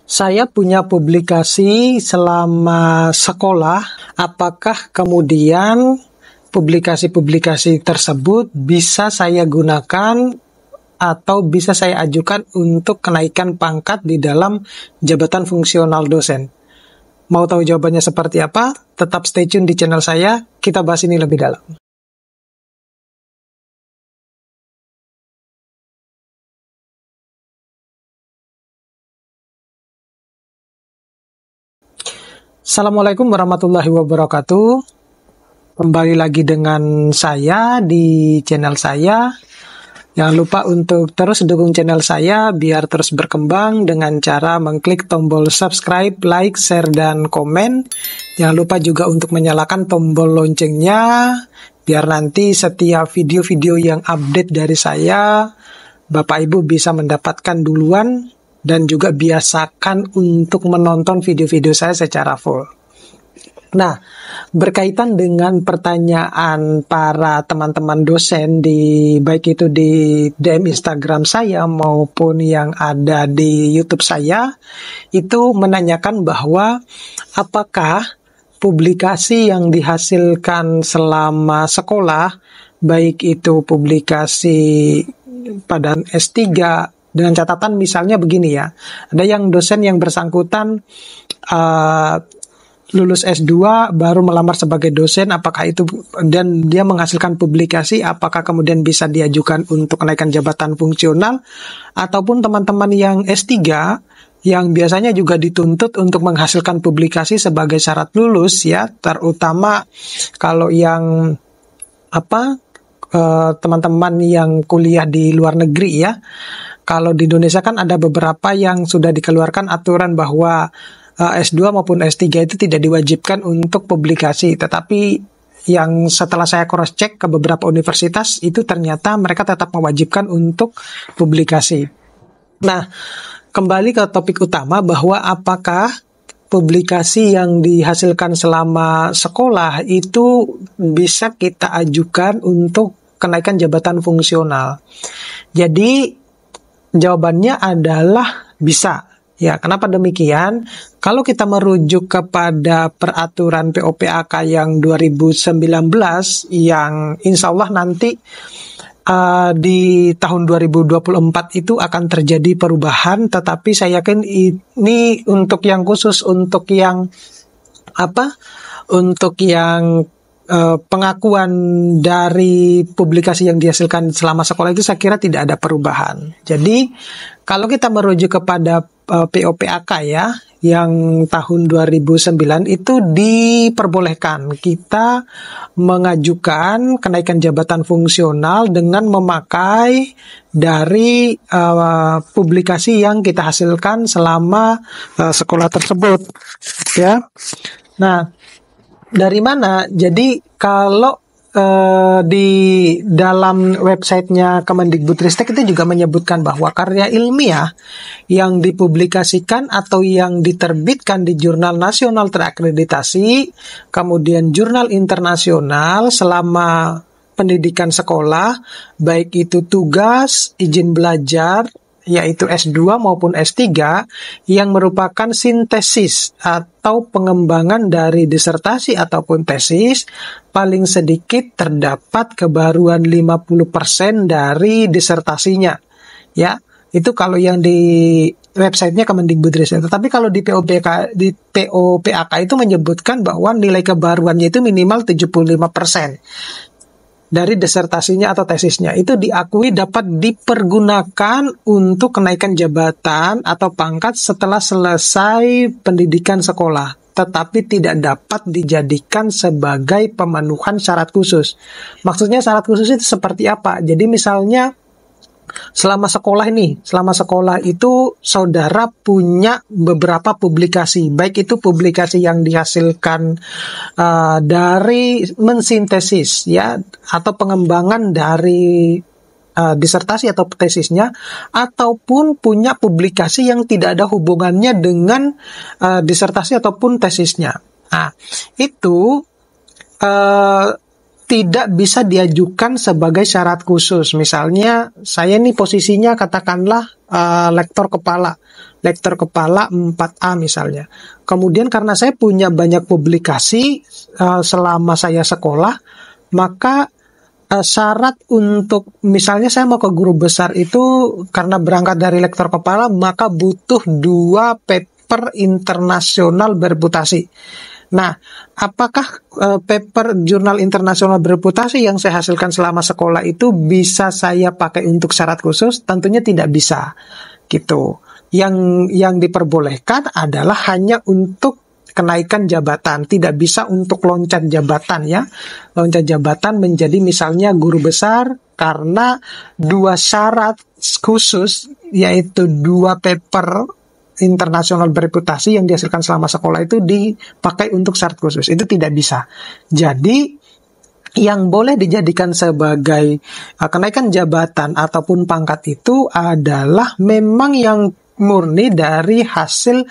Saya punya publikasi selama sekolah, apakah kemudian publikasi-publikasi tersebut bisa saya gunakan atau bisa saya ajukan untuk kenaikan pangkat di dalam jabatan fungsional dosen? Mau tahu jawabannya seperti apa? Tetap stay tune di channel saya, kita bahas ini lebih dalam. Assalamualaikum warahmatullahi wabarakatuh. Kembali lagi dengan saya di channel saya. Jangan lupa untuk terus dukung channel saya biar terus berkembang dengan cara mengklik tombol subscribe, like, share, dan komen. Jangan lupa juga untuk menyalakan tombol loncengnya biar nanti setiap video-video yang update dari saya, Bapak Ibu bisa mendapatkan duluan. Dan juga biasakan untuk menonton video-video saya secara full. Nah, berkaitan dengan pertanyaan para teman-teman dosen baik itu di DM Instagram saya maupun yang ada di YouTube saya, itu menanyakan bahwa apakah publikasi yang dihasilkan selama sekolah, baik itu publikasi pada S3, dengan catatan misalnya begini ya, ada yang dosen yang bersangkutan lulus S2 baru melamar sebagai dosen, apakah itu dan dia menghasilkan publikasi, apakah kemudian bisa diajukan untuk kenaikan jabatan fungsional, ataupun teman-teman yang S3 yang biasanya juga dituntut untuk menghasilkan publikasi sebagai syarat lulus ya, terutama kalau yang teman-teman yang kuliah di luar negeri ya. Kalau di Indonesia kan ada beberapa yang sudah dikeluarkan aturan bahwa S2 maupun S3 itu tidak diwajibkan untuk publikasi. Tetapi yang setelah saya cross-check ke beberapa universitas, itu ternyata mereka tetap mewajibkan untuk publikasi. Nah, kembali ke topik utama bahwa apakah publikasi yang dihasilkan selama sekolah itu bisa kita ajukan untuk kenaikan jabatan fungsional. Jadi, jawabannya adalah bisa. Ya, kenapa demikian? Kalau kita merujuk kepada peraturan POPAK yang 2019 yang insya Allah nanti di tahun 2024 itu akan terjadi perubahan, tetapi saya yakin ini untuk yang khusus, untuk yang pengakuan dari publikasi yang dihasilkan selama sekolah itu saya kira tidak ada perubahan. Jadi kalau kita merujuk kepada POPAK ya, yang tahun 2009 itu diperbolehkan kita mengajukan kenaikan jabatan fungsional dengan memakai dari publikasi yang kita hasilkan selama sekolah tersebut ya. Nah, dari mana? Jadi kalau di dalam websitenya Kemendikbudristek itu juga menyebutkan bahwa karya ilmiah yang dipublikasikan atau yang diterbitkan di jurnal nasional terakreditasi, kemudian jurnal internasional selama pendidikan sekolah, baik itu tugas, izin belajar, yaitu S2 maupun S3, yang merupakan sintesis atau pengembangan dari disertasi ataupun tesis, paling sedikit terdapat kebaruan 50% dari disertasinya. Ya, itu kalau yang di websitenya Kemendikbudristek. Tetapi kalau di POPAK itu menyebutkan bahwa nilai kebaruannya itu minimal 75%. Dari disertasinya atau tesisnya itu diakui dapat dipergunakan untuk kenaikan jabatan atau pangkat setelah selesai pendidikan sekolah, tetapi tidak dapat dijadikan sebagai pemenuhan syarat khusus. Maksudnya syarat khusus itu seperti apa? Jadi misalnya selama sekolah itu saudara punya beberapa publikasi, baik itu publikasi yang dihasilkan dari mensintesis ya, atau pengembangan dari disertasi atau tesisnya, ataupun punya publikasi yang tidak ada hubungannya dengan disertasi ataupun tesisnya. Nah, itu tidak bisa diajukan sebagai syarat khusus. Misalnya, saya nih posisinya katakanlah lektor kepala. lektor kepala 4A misalnya. Kemudian karena saya punya banyak publikasi selama saya sekolah, maka syarat untuk misalnya saya mau ke guru besar itu karena berangkat dari lektor kepala, maka butuh 2 paper internasional bereputasi. Nah, apakah paper jurnal internasional bereputasi yang saya hasilkan selama sekolah itu bisa saya pakai untuk syarat khusus? Tentunya tidak bisa, gitu. Yang diperbolehkan adalah hanya untuk kenaikan jabatan, tidak bisa untuk loncat jabatan ya. Loncat jabatan menjadi misalnya guru besar karena 2 syarat khusus, yaitu 2 paper internasional bereputasi yang dihasilkan selama sekolah itu dipakai untuk syarat khusus. Itu tidak bisa. Jadi yang boleh dijadikan sebagai kenaikan jabatan ataupun pangkat itu adalah memang yang murni dari hasil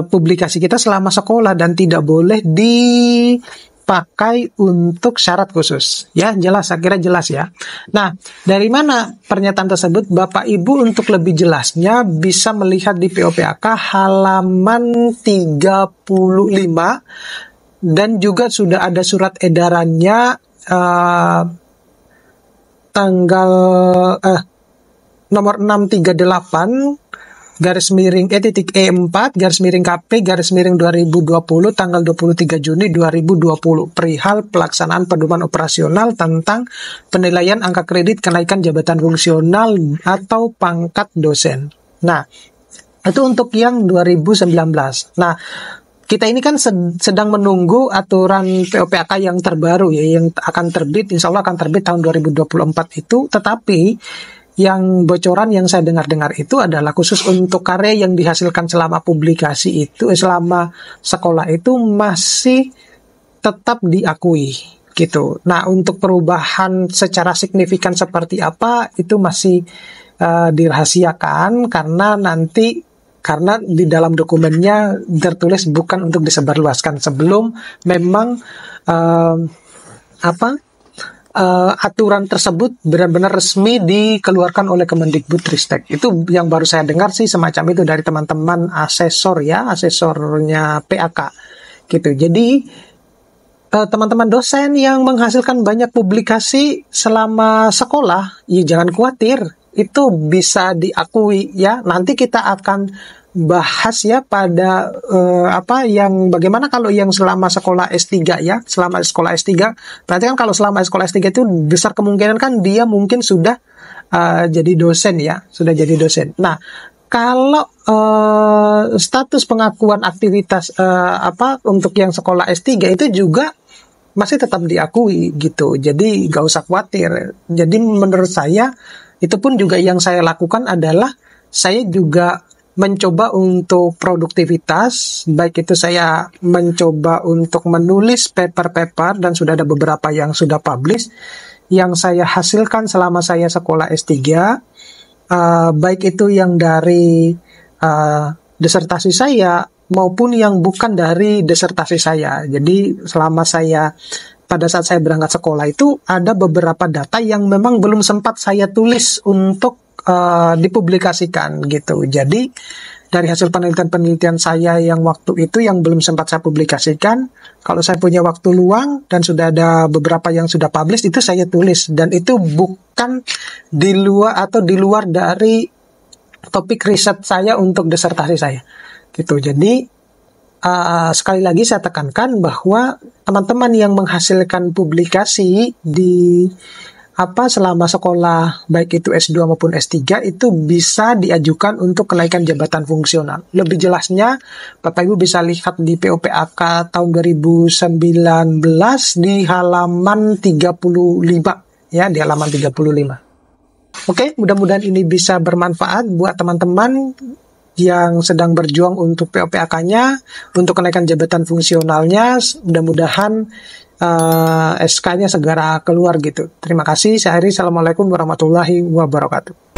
publikasi kita selama sekolah dan tidak boleh dipakai untuk syarat khusus. Ya, jelas, saya kira jelas ya. Nah, dari mana pernyataan tersebut? Bapak Ibu untuk lebih jelasnya bisa melihat di POPAK halaman 35 dan juga sudah ada surat edarannya tanggal nomor 638 garis miring E4 garis miring KP garis miring 2020 tanggal 23 Juni 2020 perihal pelaksanaan pedoman operasional tentang penilaian angka kredit kenaikan jabatan fungsional atau pangkat dosen. Nah, itu untuk yang 2019. Nah, kita ini kan sedang menunggu aturan POPAK yang terbaru ya, yang akan terbit, insya Allah akan terbit tahun 2024 itu, tetapi yang bocoran yang saya dengar-dengar itu adalah khusus untuk karya yang dihasilkan selama publikasi itu, selama sekolah itu masih tetap diakui gitu. Nah, untuk perubahan secara signifikan seperti apa itu masih dirahasiakan karena di dalam dokumennya tertulis bukan untuk disebarluaskan sebelum memang aturan tersebut benar-benar resmi dikeluarkan oleh Kemendikbudristek. Itu yang baru saya dengar sih semacam itu dari teman-teman asesor ya, asesornya PAK gitu. Jadi teman-teman dosen yang menghasilkan banyak publikasi selama sekolah, ya jangan khawatir, itu bisa diakui ya. Nanti kita akan bahas ya pada bagaimana kalau yang selama sekolah S3 ya, selama sekolah S3. Berarti kan kalau selama sekolah S3 itu besar kemungkinan kan dia mungkin sudah jadi dosen ya, sudah jadi dosen. Nah, kalau status pengakuan aktivitas untuk yang sekolah S3 itu juga masih tetap diakui gitu. Jadi gak usah khawatir. Jadi menurut saya itu pun juga yang saya lakukan adalah saya juga mencoba untuk produktivitas, baik itu saya mencoba untuk menulis paper-paper dan sudah ada beberapa yang sudah publish yang saya hasilkan selama saya sekolah S3, baik itu yang dari disertasi saya maupun yang bukan dari disertasi saya. Jadi selama saya pada saat saya berangkat sekolah itu ada beberapa data yang memang belum sempat saya tulis untuk dipublikasikan gitu. Jadi dari hasil penelitian-penelitian saya yang waktu itu yang belum sempat saya publikasikan, kalau saya punya waktu luang dan sudah ada beberapa yang sudah publish itu saya tulis, dan itu bukan di luar dari topik riset saya untuk disertasi saya gitu. Jadi sekali lagi saya tekankan bahwa teman-teman yang menghasilkan publikasi di selama sekolah baik itu S2 maupun S3 itu bisa diajukan untuk kenaikan jabatan fungsional. Lebih jelasnya Bapak Ibu bisa lihat di POPAK tahun 2019 di halaman 35 ya, di halaman 35. Oke, mudah-mudahan ini bisa bermanfaat buat teman-teman yang sedang berjuang untuk POPAK-nya, untuk kenaikan jabatan fungsionalnya. Mudah-mudahan SK-nya segera keluar gitu. Terima kasih. Saya Heri. Assalamualaikum warahmatullahi wabarakatuh.